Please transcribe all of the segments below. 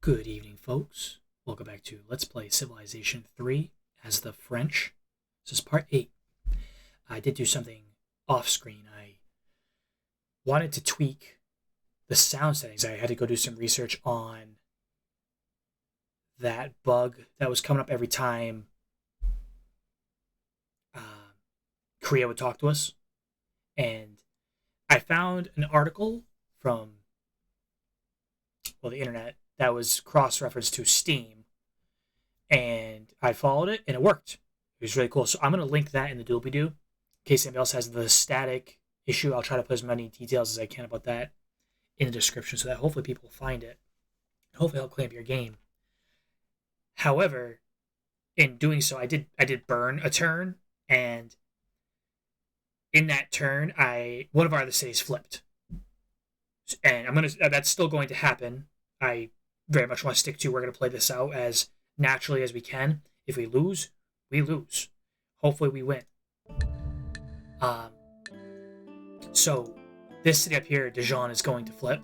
Good evening, folks. Welcome back to Let's Play Civilization 3 as the French. This is part 8. I did do something off screen. I wanted to tweak the sound settings. I had to go do some research on that bug that was coming up every time Korea would talk to us. And I found an article from, the internet that was cross-referenced to Steam, and I followed it, and it worked. It was really cool. So I'm going to link that in the doobly-doo. In case anybody else has the static issue, I'll try to put as many details as I can about that in the description so that hopefully people find it. Hopefully it'll clamp your game. However, in doing so, I did burn a turn, and in that turn, one of our other cities flipped. And that's still going to happen. I very much want to stick to, we're going to play this out as naturally as we can. If we lose, we lose. Hopefully we win. So this city up here, Dijon, is going to flip.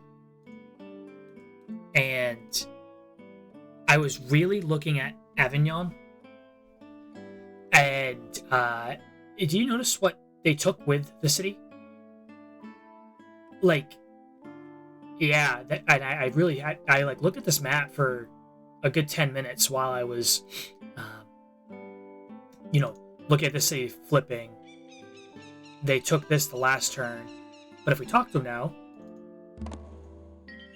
And I was really looking at Avignon. And do you notice what they took with the city? Yeah, I really looked at this map for a good 10 minutes while I was, looking at this city flipping. They took this the last turn, but if we talk to them now,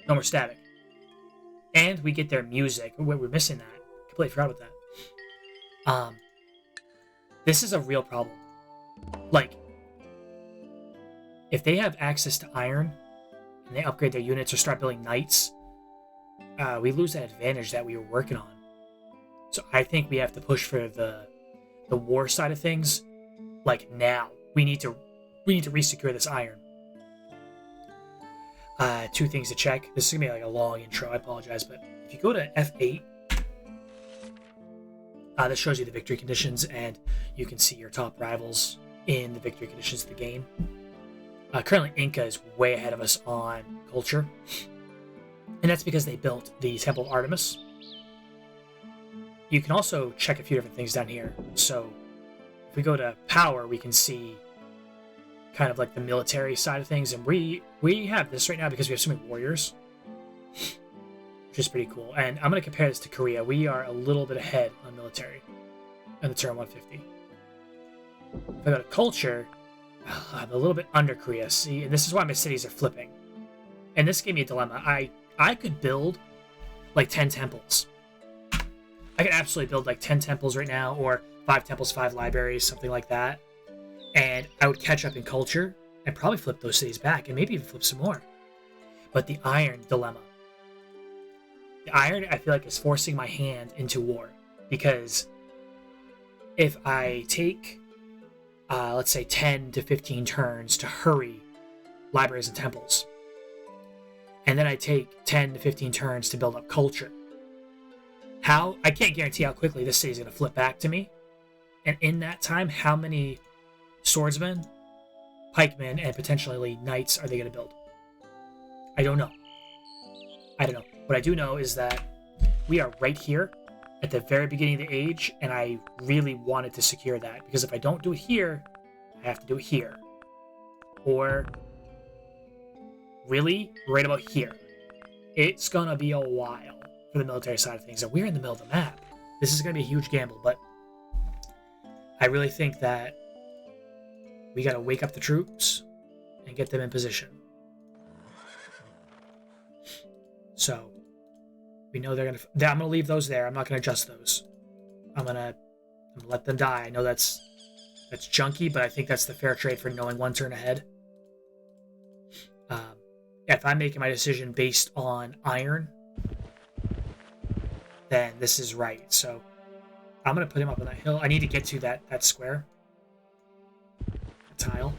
no more static. And we get their music. We're missing that. Completely forgot about that. This is a real problem. If they have access to iron, and they upgrade their units or start building knights, we lose that advantage that we were working on. So I think we have to push for the war side of things, now. We need to resecure this iron. Two things to check. This is gonna be a long intro. I apologize, but if you go to F8, this shows you the victory conditions, and you can see your top rivals in the victory conditions of the game. Currently, Inca is way ahead of us on culture, and that's because they built the Temple of Artemis. You can also check a few different things down here. So if we go to power, we can see kind of the military side of things, and we have this right now because we have so many warriors, which is pretty cool. And I'm going to compare this to Korea. We are a little bit ahead on military on the turn 150. If I go to culture, I'm a little bit under Korea. See, and this is why my cities are flipping. And this gave me a dilemma. I could build 10 temples. I could absolutely build 10 temples right now, or 5 temples, 5 libraries, something like that. And I would catch up in culture and probably flip those cities back, and maybe even flip some more. But the iron dilemma. The iron, I feel is forcing my hand into war. Because if I take let's say 10 to 15 turns to hurry libraries and temples, and then I take 10 to 15 turns to build up culture, I can't guarantee how quickly this city is going to flip back to me. And in that time, how many swordsmen, pikemen, and potentially knights are they going to build? I don't know. What I do know is that we are right here at the very beginning of the age, and I really wanted to secure that, because if I don't do it here, I have to do it here. Or really, right about here. It's gonna be a while for the military side of things, and we're in the middle of the map. This is gonna be a huge gamble, but I really think that we gotta wake up the troops and get them in position. So we know I'm gonna leave those there. I'm not gonna adjust those. I'm gonna let them die. I know that's junky, but I think that's the fair trade for knowing one turn ahead. If I'm making my decision based on iron, then this is right. So I'm gonna put him up on that hill. I need to get to that square, that tile.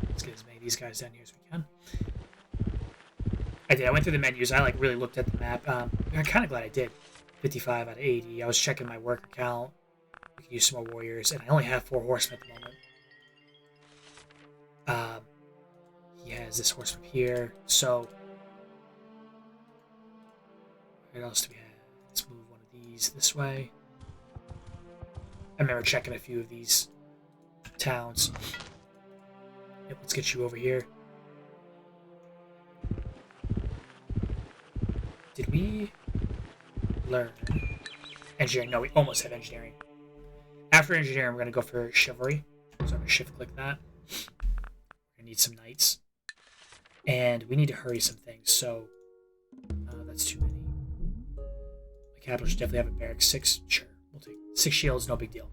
Let's get as many of these guys down here as we can. I went through the menus. I really looked at the map. I'm kind of glad I did. 55 out of 80. I was checking my work account. We can use some more warriors, and I only have 4 horsemen at the moment. He has this horseman here. So What else do we have? Let's move one of these this way. I remember checking a few of these towns. Yep, let's get you over here. Did we learn engineering? No, we almost have engineering. After engineering, we're going to go for chivalry. So I'm going to shift click that. We're going to need some knights. And we need to hurry some things, so that's too many. The capital should definitely have a barracks. 6, sure. We'll take 6 shields, no big deal.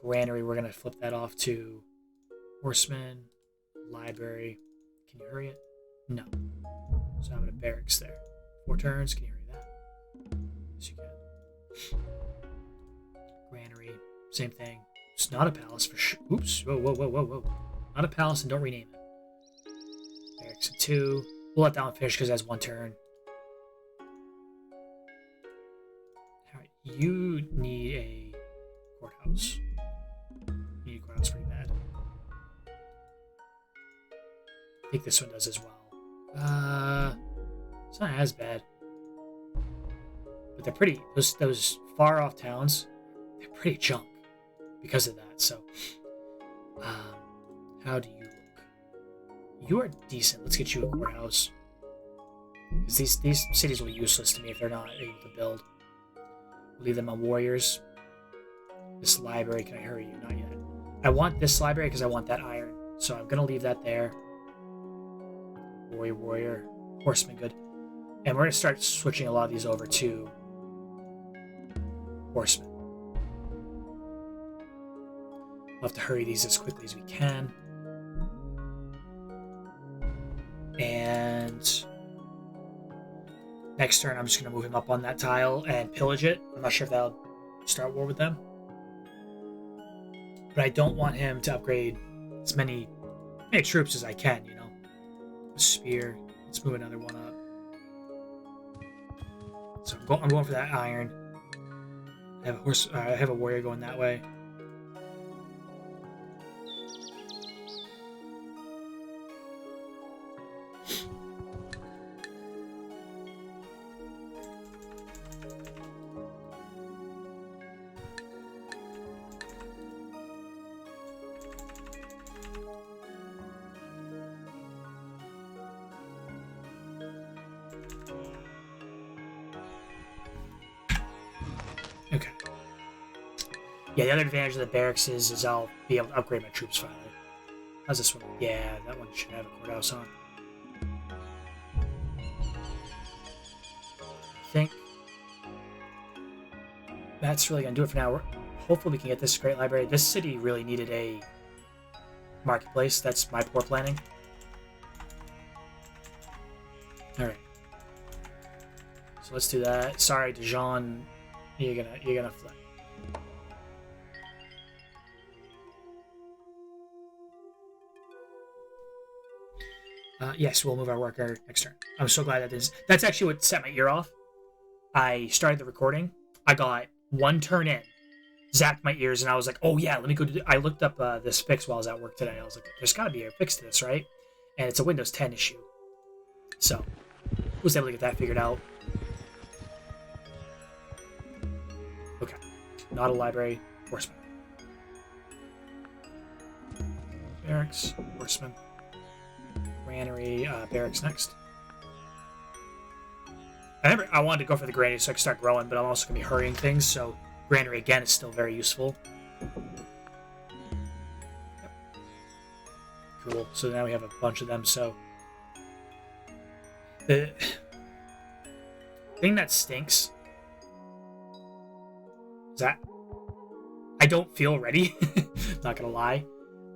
Granary, we're going to flip that off to horseman, library. Can you hurry it? No. So I'm going to barracks there. 4 turns, can you hurry that? Yes, you can. Granary, same thing. It's not a palace for sure. Oops, whoa. Not a palace, and don't rename it. Barracks at 2. We'll let that one finish because it has 1 turn. Alright, you need a courthouse. You need a courthouse pretty bad. I think this one does as well. It's not as bad. But they're pretty, those far off towns, they're pretty junk because of that. So, how do you look? You are decent. Let's get you a courthouse. Because these cities will be useless to me if they're not able to build. We'll leave them on warriors. This library, can I hurry you? Not yet. I want this library because I want that iron. So I'm going to leave that there. Warrior, horseman, good. And we're going to start switching a lot of these over to horsemen. We'll have to hurry these as quickly as we can. And next turn, I'm just going to move him up on that tile and pillage it. I'm not sure if that'll start war with them. But I don't want him to upgrade as many troops as I can, you know. A spear. Let's move another one up. So I'm going for that iron. I have a warrior going that way. Okay. Yeah, the other advantage of the barracks is I'll be able to upgrade my troops finally. How's this one? Yeah, that one should have a courthouse on. I think that's really going to do it for now. Hopefully we can get this great library. This city really needed a marketplace. That's my poor planning. Alright. So let's do that. Sorry, Dijon. You're gonna flip. Yes, we'll move our worker next turn. I'm so glad that's actually what set my ear off. I started the recording. I got 1 turn in, zapped my ears, and I was like, "Oh yeah, let me go do." I looked up this fix while I was at work today. I was like, "There's got to be a fix to this, right?" And it's a Windows 10 issue. So, was able to get that figured out. Okay, not a library. Horseman. Barracks. Horseman. Granary. Barracks next. I remember I wanted to go for the granary so I could start growing, but I'm also going to be hurrying things, so granary again is still very useful. Yep. Cool. So now we have a bunch of them, so the thing that stinks is that I don't feel ready. Not gonna lie.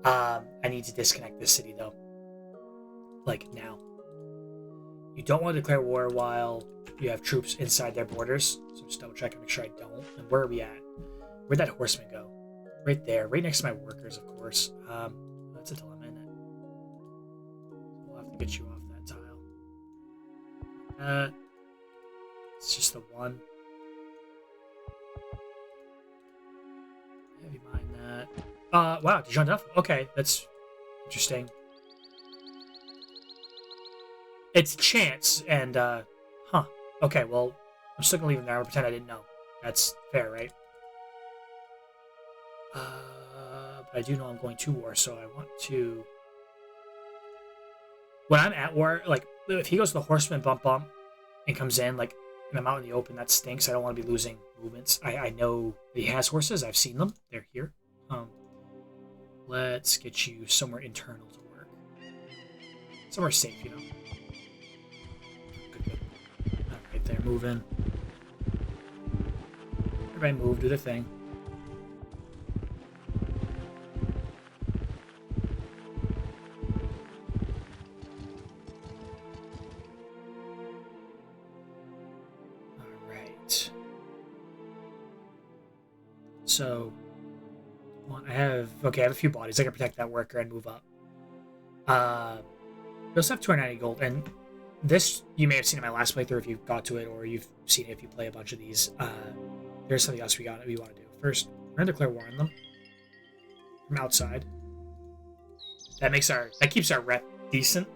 I need to disconnect this city though. Like now. You don't want to declare war while you have troops inside their borders. So just double check and make sure I don't. And where are we at? Where'd that horseman go? Right there, right next to my workers, of course. That's a dilemma, isn't it? We'll have to get you off that tile. It's just the one. Have you mind that? Wow, Dijon Duff. Okay, that's interesting. It's chance, and, huh. Okay, well, I'm still gonna leave him there. I'm gonna pretend I didn't know. That's fair, right? But I do know I'm going to war, so I want to... When I'm at war, like, if he goes to the horseman bump bump and comes in, like, and I'm out in the open, that stinks. I don't want to be losing movements. I know he has horses. I've seen them. They're here. Let's get you somewhere internal to work. Somewhere safe, you know. Good. All right, they're moving. Everybody move, do their thing. All right. So, I have a few bodies. I can protect that worker and move up. We also have 290 gold, and this you may have seen in my last playthrough if you got to it, or you've seen it if you play a bunch of these. There's something else we want to do. First, we're gonna declare war on them from outside. That keeps our rep decent.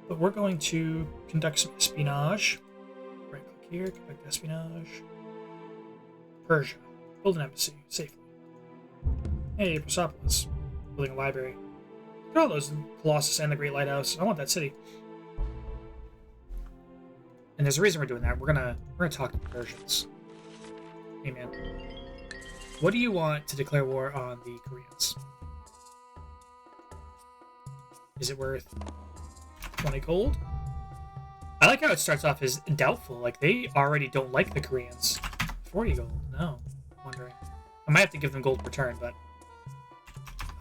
But we're going to conduct some espionage. Right click here, conduct espionage. Persia. Build an embassy safely. Hey, Persepolis. Building a library. Look at all those Colossus and the Great Lighthouse. I want that city. And there's a reason we're doing that. We're gonna talk to the Persians. Hey man, what do you want to declare war on the Koreans? Is it worth 20 gold? I like how it starts off as doubtful. Like they already don't like the Koreans. 40 gold. No. Wondering. I might have to give them gold per turn, but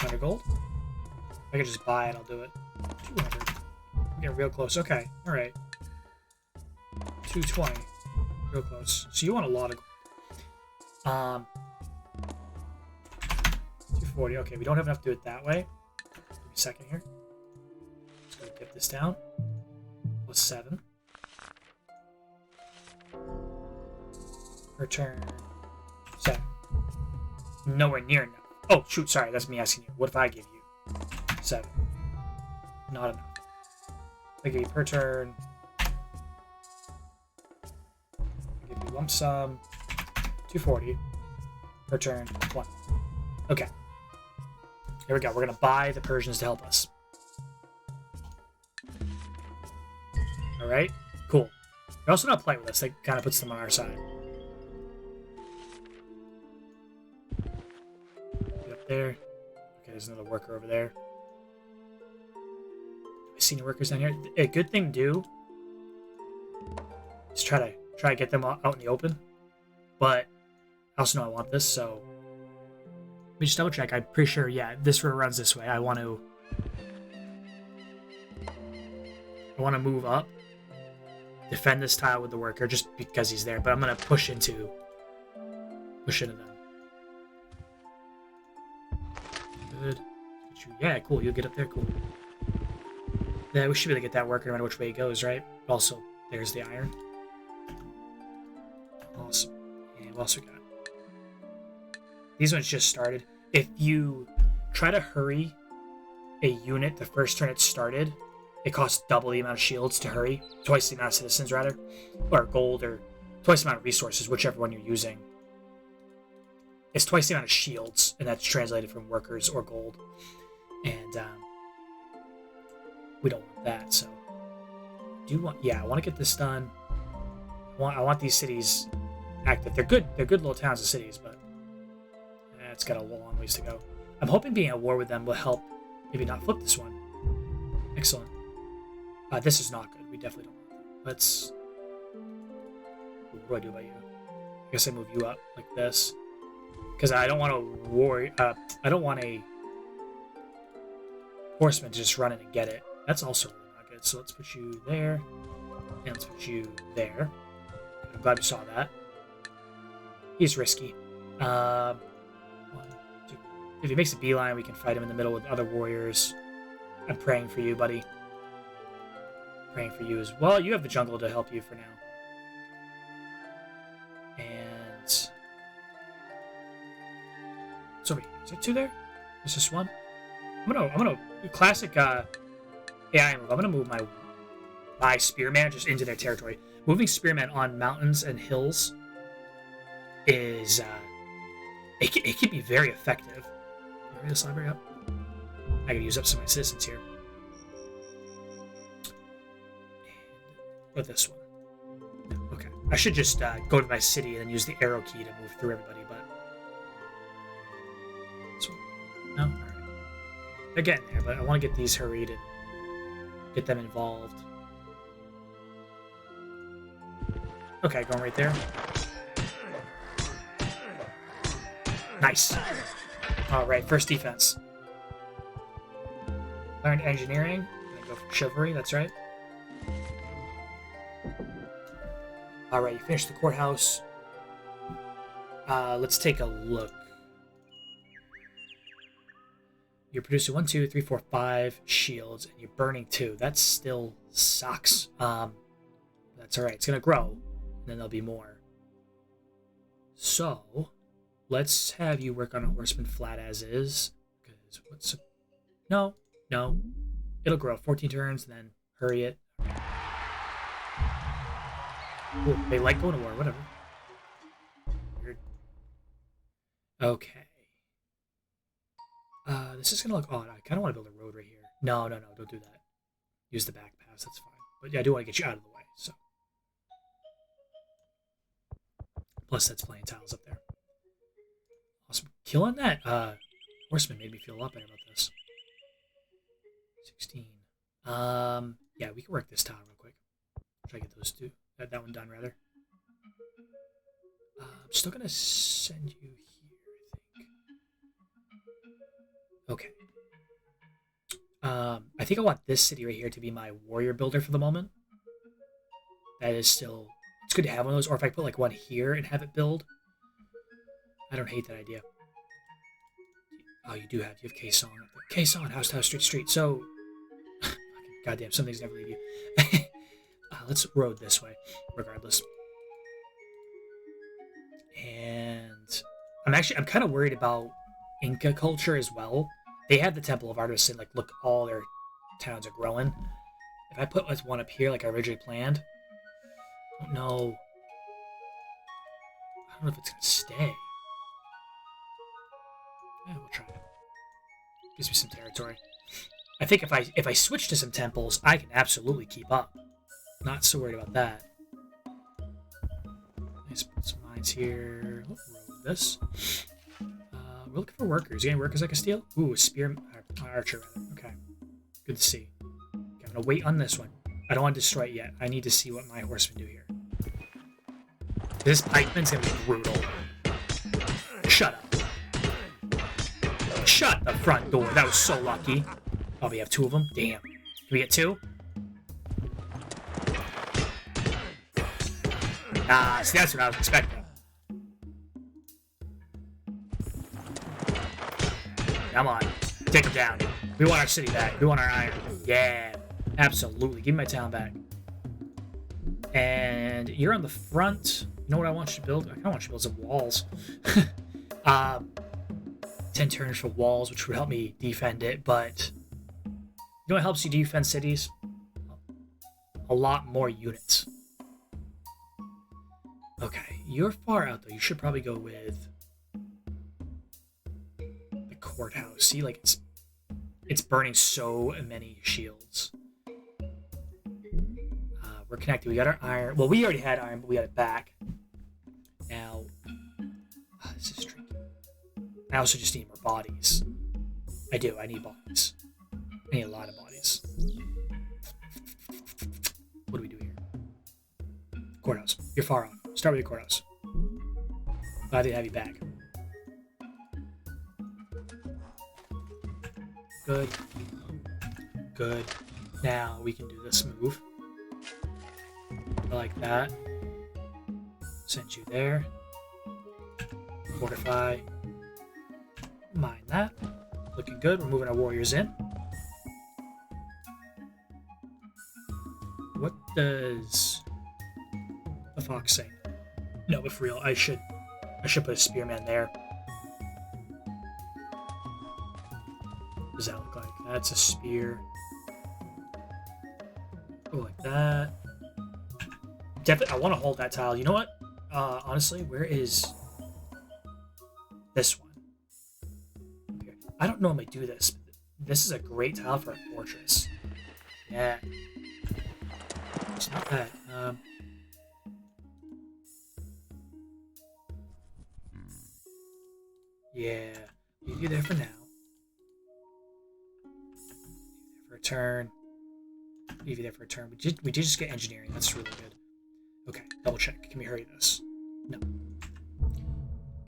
100 gold? If I could just buy it, I'll do it. 200. I'm getting real close. Okay, alright. 220. Real close. So you want a lot of gold. 240. Okay, we don't have enough to do it that way. Give me a second here. Just gonna get this down. Plus 7. Per turn. 7. Nowhere near enough. Oh, shoot, sorry, that's me asking you. What if I give you 7? Not enough. I give you per turn. I give you lump sum. 240. Per turn. 1. Okay. Here we go. We're going to buy the Persians to help us. Alright. Cool. They're also not playing with us. That kind of puts them on our side. There. Okay, there's another worker over there. Senior workers down here. A good thing to do is try to get them out in the open. But I also know I want this, so let me just double check. I'm pretty sure, yeah, this road runs this way. I want to move up, defend this tile with the worker just because he's there. But I'm gonna push into them. Good. Yeah, cool. You'll get up there. Cool. Yeah, we should be able to get that worker no matter which way he goes, right? But also, there's the iron. Awesome. And what else we got? These ones just started. If you try to hurry a unit the first turn it started, it costs double the amount of shields to hurry. Twice the amount of citizens, rather. Or gold, or twice the amount of resources, whichever one you're using. It's twice the amount of shields, and that's translated from workers or gold. And we don't want that, so I want to get this done. I want these cities active. They're good little towns and cities, but it's got a long ways to go. I'm hoping being at war with them will help maybe not flip this one. Excellent. This is not good. We definitely don't want that. Let's... What do I do about you? I guess I move you up like this. Because I don't want to worry. I don't want a horseman to just run in and get it. That's also really not good. So let's put you there. And let's put you there. I'm glad we saw that. He's risky. 1, 2. If he makes a beeline, we can fight him in the middle with other warriors. I'm praying for you, buddy. Praying for you as well. You have the jungle to help you for now. And it's over here. Is there 2 there? Is this 1? I'm gonna classic AI move. I'm gonna move my my spearman just into their territory. Moving spearmen on mountains and hills is it can be very effective. Hurry this library up. I gotta use up some of my citizens here. Or this one. No, okay. I should just go to my city and then use the arrow key to move through everybody, but this one. No? Alright. They're getting there, but I want to get these hurried and get them involved. Okay, going right there. Nice. Alright, first defense. Learned engineering. I'm gonna go for chivalry, that's right. Alright, you finished the courthouse. Let's take a look. You're producing 1, 2, 3, 4, 5 shields, and you're burning 2. That still sucks. That's alright. It's gonna grow, and then there'll be more. So, let's have you work on a horseman flat as is. Because what's... No. It'll grow. 14 turns, and then hurry it. Ooh, they like going to war, whatever. Weird. Okay. This is gonna look odd. I kind of want to build a road right here. No, don't do that. Use the back pass, that's fine. But yeah, I do want to get you out of the way, so. Plus, that's playing tiles up there. Awesome. Killing that horseman made me feel a lot better about this. 16. Yeah, we can work this tile real quick. Try to get those two. That one done, rather. I'm still gonna send you here, I think. Okay. I think I want this city right here to be my warrior builder for the moment. That is still... It's good to have one of those, or if I put like one here and have it build. I don't hate that idea. Oh, you have Quezon. Quezon, house to house, street to street. So... Goddamn, some things never leave you. Let's road this way, regardless. And I'm kind of worried about Inca culture as well. They have the Temple of Artemis and like, look, all their towns are growing. If I put one up here like I originally planned, I don't know if it's gonna stay. Yeah, we'll try it. Gives me some territory. I think if I switch to some temples, I can absolutely keep up. Not so worried about that. Let's put some mines here. Oh, road this. We're looking for workers. You any workers I can steal? Ooh, a spear, archer rather. Okay, good to see. Okay, I'm gonna wait on this one. I don't want to destroy it yet. I need to see what my horsemen do here. This pikeman's gonna be brutal. Shut up. Shut the front door. That was so lucky. Oh, we have 2 of them? Damn. Can we get 2? Ah, see, that's what I was expecting. Come on. Take them down. We want our city back. We want our iron. Yeah. Absolutely. Give me my town back. And you're on the front. You know what I want you to build? I kind of want you to build some walls. 10 turns for walls, which would help me defend it, but... You know what helps you defend cities? A lot more units. Okay, you're far out though. You should probably go with the courthouse. See, like it's burning so many shields. We're connected. We got our iron. Well, we already had iron, but we got it back. Now, this is tricky. I also just need more bodies. I do. I need bodies. I need a lot of bodies. What do we do here? Courthouse. You're far off. Start with your courthouse. Glad to have you back. Good. Good. Now we can do this move. Like that. Send you there. Fortify. Mine that. Looking good. We're moving our warriors in. What does the fox say? No, but for real, I should put a spearman there. What does that look like? That's a spear. Oh, like That definitely, I want to hold that tile. You know what? Honestly, where is this one? Here. I don't normally do this. But this is a great tile for a fortress. Yeah. It's not bad. Yeah. Leave you there for now. Leave you there for a turn. Leave you there for a turn. We did just get engineering. That's really good. Okay, double check. Can we hurry this? No. Can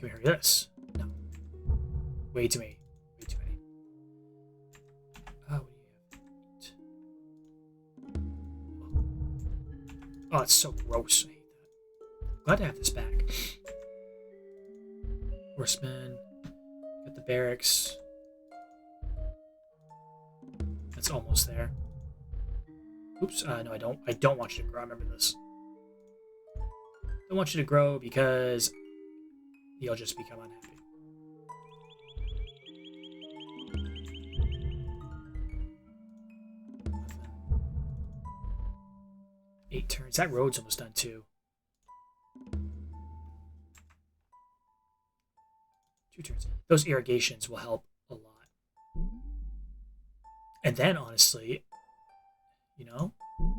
we hurry this? No. Way too many. Way too many. What do you have? Oh, it's so gross. I hate that. Glad to have this back. Horsemen. Got the barracks. That's almost there. Oops. No, I don't. I don't want you to grow. Remember this. Don't want you to grow because you'll just become unhappy. Eight turns. That road's almost done too. 2 turns. Those irrigations will help a lot. And then, honestly, you know,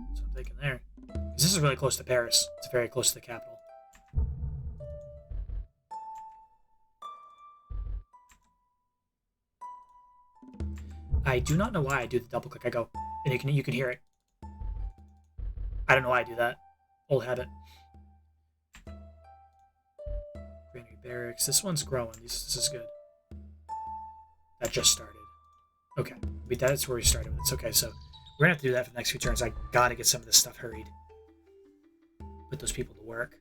that's what I'm thinking there. Because this is really close to Paris. It's very close to the capital. I do not know why I do the double click. I go, and you can hear it. I don't know why I do that. Old habit. Granary Barracks. This one's growing. This is good. That just started. Okay. That's where we started. It's okay. So we're going to have to do that for the next few turns. I got to get some of this stuff hurried. Put those people to work.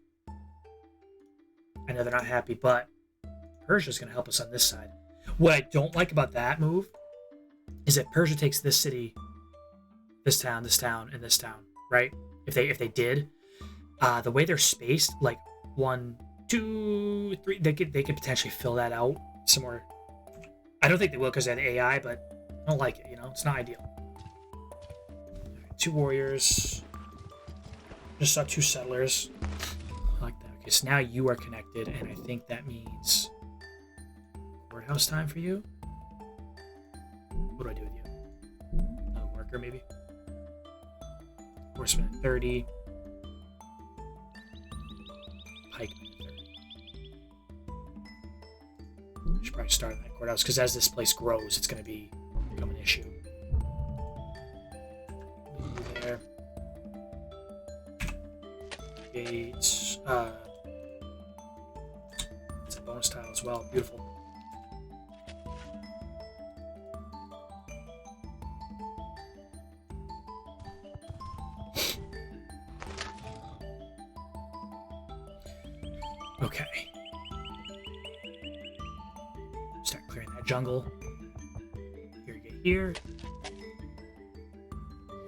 I know they're not happy, but Persia's going to help us on this side. What I don't like about that move is that Persia takes this city, this town, and this town, right? If they did, the way they're spaced, like 1, 2, 3, they could potentially fill that out somewhere. I don't think they will because they have AI, but I don't like it. You know, it's not ideal. Right, 2 warriors, just saw 2 settlers. I like that. Okay, so now you are connected, and I think that means courthouse time for you. What do I do with you? Another worker, maybe? Horseman at 30. Pikeman at 30. I should probably start in that courthouse, because as this place grows, it's going to become an issue. There. Gates. It's a bonus tile as well. Beautiful. Okay. Start clearing that jungle. Irrigate here.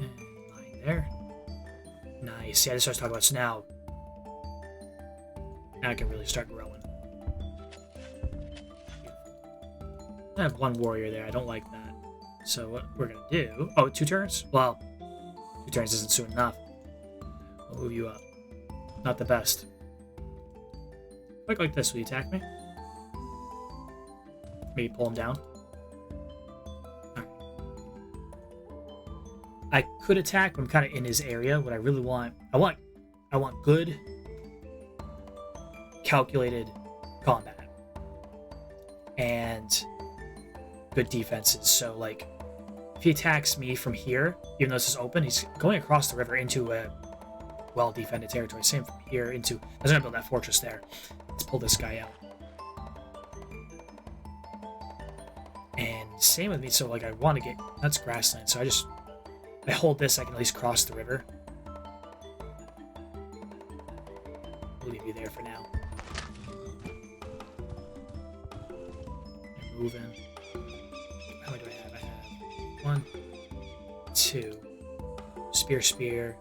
And line there. Nice. Yeah, this is what I was talking about. So now I can really start growing. I have 1 warrior there. I don't like that. So what we're going to do... Oh, 2 turns? Well, 2 turns isn't soon enough. I'll move you up. Not the best. Like this, will you attack me? Maybe pull him down. Right. I could attack, but I'm kind of in his area. What I really want, I want good, calculated combat and good defenses. So, like, if he attacks me from here, even though this is open, he's going across the river into a well-defended territory. Same from here into. I was gonna build that fortress there. Let's pull this guy out. And same with me, so like I want to get... That's grassland, so I hold this, I can at least cross the river. I'll leave you there for now. And move in. How many do I have? I have 1, 2. Spear.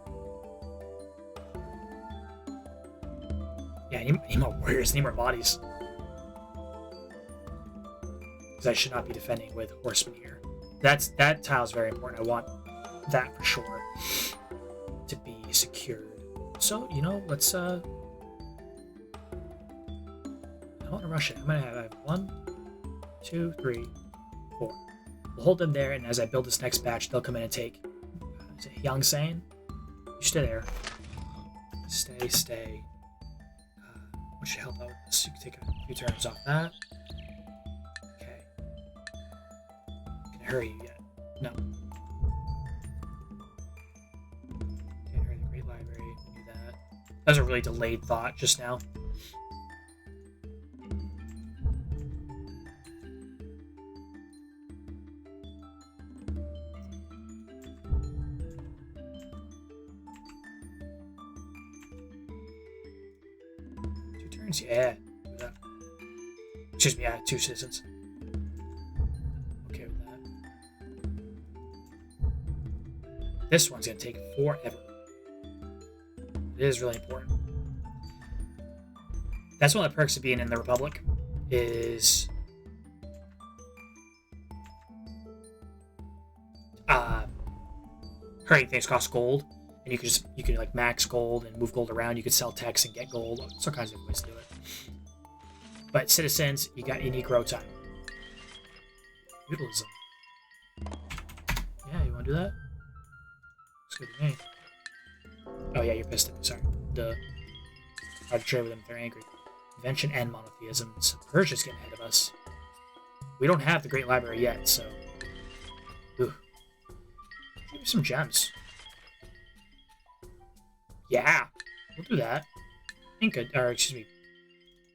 Yeah, I need more warriors, I need more bodies. Because I should not be defending with horsemen here. That tile is very important. I want that for sure. to be secured. So, you know, let's I don't want to rush it. I'm gonna have 1, 2, 3, 4. We'll hold them there, and as I build this next batch, they'll come in and take. Is it Yangsan? You stay there. Stay. What should help out with this? You can take a few turns off that. Okay. Can I hurry you yet? No. Can't hurry the Great Library. Do that. That was a really delayed thought just now. Yeah. Excuse me, yeah, 2 citizens. Okay with that. This one's gonna take forever. It is really important. That's one of the perks of being in the Republic, is hurrying things cost gold. And you can like max gold and move gold around. You could sell techs and get gold. There's all kinds of ways to do it. But citizens, you need grow time. Feudalism. Yeah, you want to do that? Looks good to me. Oh yeah, you're pissed at me. Sorry. Duh. Hard to trade with them if they're angry. Invention and monotheism. So Persia's getting ahead of us. We don't have the Great Library yet, so. Ooh. Give me some gems. Yeah, we'll do that.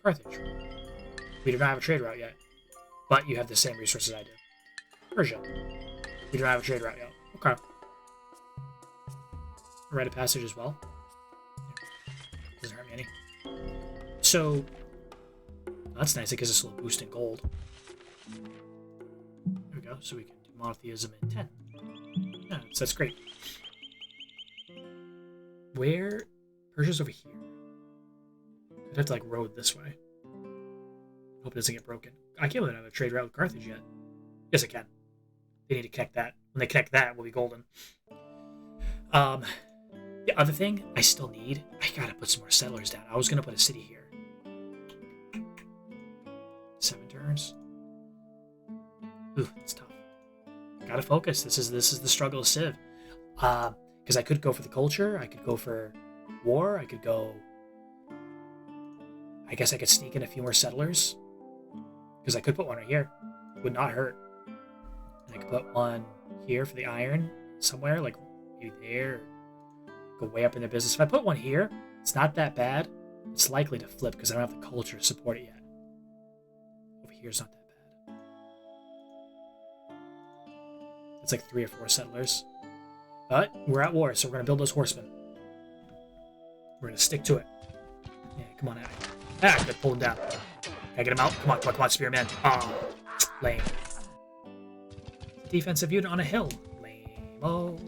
Carthage. We do not have a trade route yet, but you have the same resources I do. Persia. We do not have a trade route yet. Okay. A rite of passage as well. Doesn't hurt me any. So, that's nice. It gives us a little boost in gold. There we go. So we can do monotheism in 10. Yeah, so that's great. Where? Persia's over here. I'd have to like road this way. Hope it doesn't get broken. I can't believe I don't have a trade route with Carthage yet. Yes, I can. They need to connect that. When they connect that, we'll be golden. The other thing I still need, I gotta put some more settlers down. I was gonna put a city here. 7 turns. Ooh, it's tough. Gotta focus. This is the struggle of Civ. Because I could go for the culture, I could go for war, I could go... I guess I could sneak in a few more settlers. Because I could put one right here. It would not hurt. And I could put one here for the iron, somewhere, like maybe there. Go way up in their business. If I put one here, it's not that bad. It's likely to flip because I don't have the culture to support it yet. Over here is not that bad. It's like 3 or 4 settlers. But we're at war, so we're going to build those horsemen. We're going to stick to it. Yeah, come on out. Ah, I gotta pull him down. Can I get him out? Come on, spearman. Oh, lame. Defensive unit on a hill. Lame. Oh.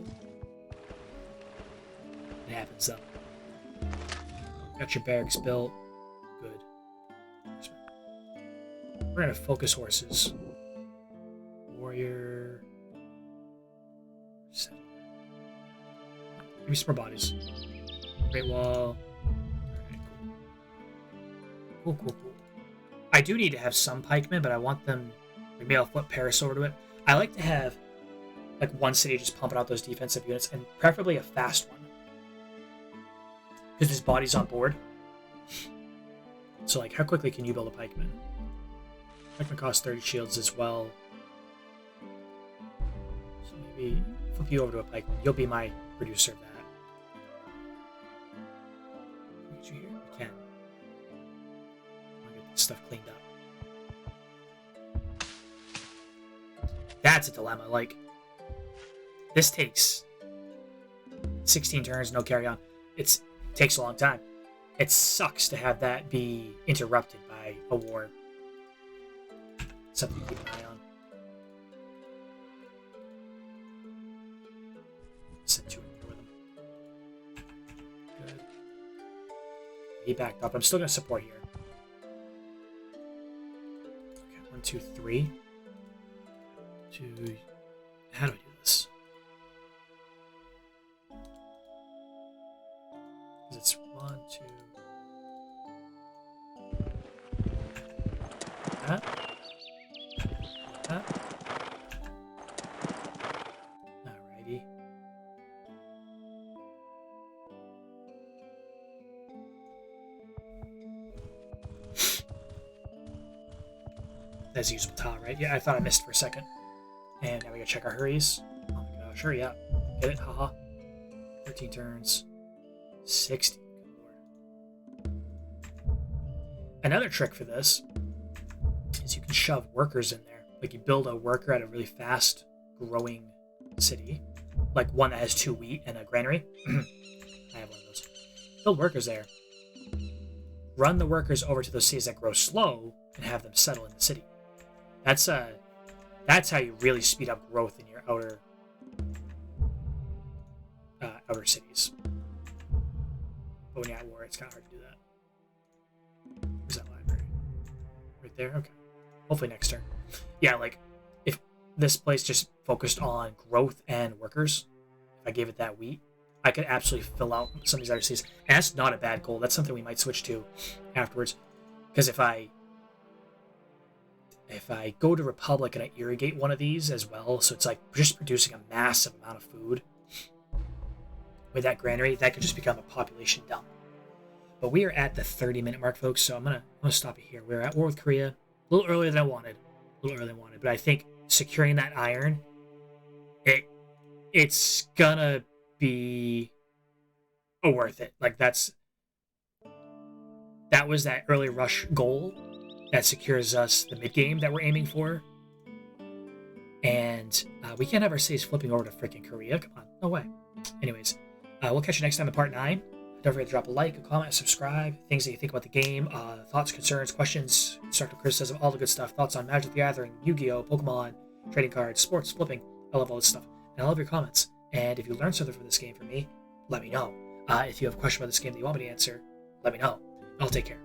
It happens, though. Got your barracks built. Good. We're going to focus horses. Warrior. Give me some more bodies. Great Wall. Alright, cool. Cool. I do need to have some pikemen, but I want them... Maybe I'll flip Paris over to it. I like to have like one city just pumping out those defensive units, and preferably a fast one. Because there's bodies on board. So like, how quickly can you build a pikeman? Pikeman costs 30 shields as well. So maybe flip you over to a pikeman. You'll be my producer of that. Get you here? We can. I'll get this stuff cleaned up. That's a dilemma. Like, this takes 16 turns, no carry on. It takes a long time. It sucks to have that be interrupted by a war. Something to keep an eye on. Send 2 in here with him. Good. He backed up. I'm still going to support here. Okay, 1, 2, 3. How do I do this? It's 1, 2. That. That. Alrighty. That's usable tile, right? Yeah, I thought I missed for a second. And now we gotta check our hurries. Oh my gosh, hurry up. Get it? Haha. 13 turns. 60. Good lord. Another trick for this is you can shove workers in there. Like you build a worker at a really fast growing city. Like one that has 2 wheat and a granary. I have one of those. Build workers there. Run the workers over to those cities that grow slow and have them settle in the city. That's how you really speed up growth in your outer cities. But when you're at war, it's kind of hard to do that. Where's that library? Right there? Okay. Hopefully next turn. Yeah, like, if this place just focused on growth and workers, if I gave it that wheat, I could absolutely fill out some of these other cities. And that's not a bad goal. That's something we might switch to afterwards. Because if I go to Republic and I irrigate one of these as well, so it's like just producing a massive amount of food with that granary, that could just become a population dump. But we are at the 30-minute mark, folks, so I'm gonna stop it here. We're at war with Korea, a little earlier than I wanted, but I think securing that iron, it's gonna be worth it. Like that was that early rush goal that secures us the mid game that we're aiming for. And we can't have our cities flipping over to freaking Korea. Come on, no way. Anyways, we'll catch you next time in part 9. Don't forget to drop a like, a comment, subscribe. Things that you think about the game, thoughts, concerns, questions, constructive criticism, all the good stuff. Thoughts on Magic the Gathering, Yu-Gi-Oh, Pokemon, trading cards, sports, flipping. I love all this stuff. And I love your comments. And if you learned something from this game from me, let me know. If you have a question about this game that you want me to answer, let me know. I'll take care.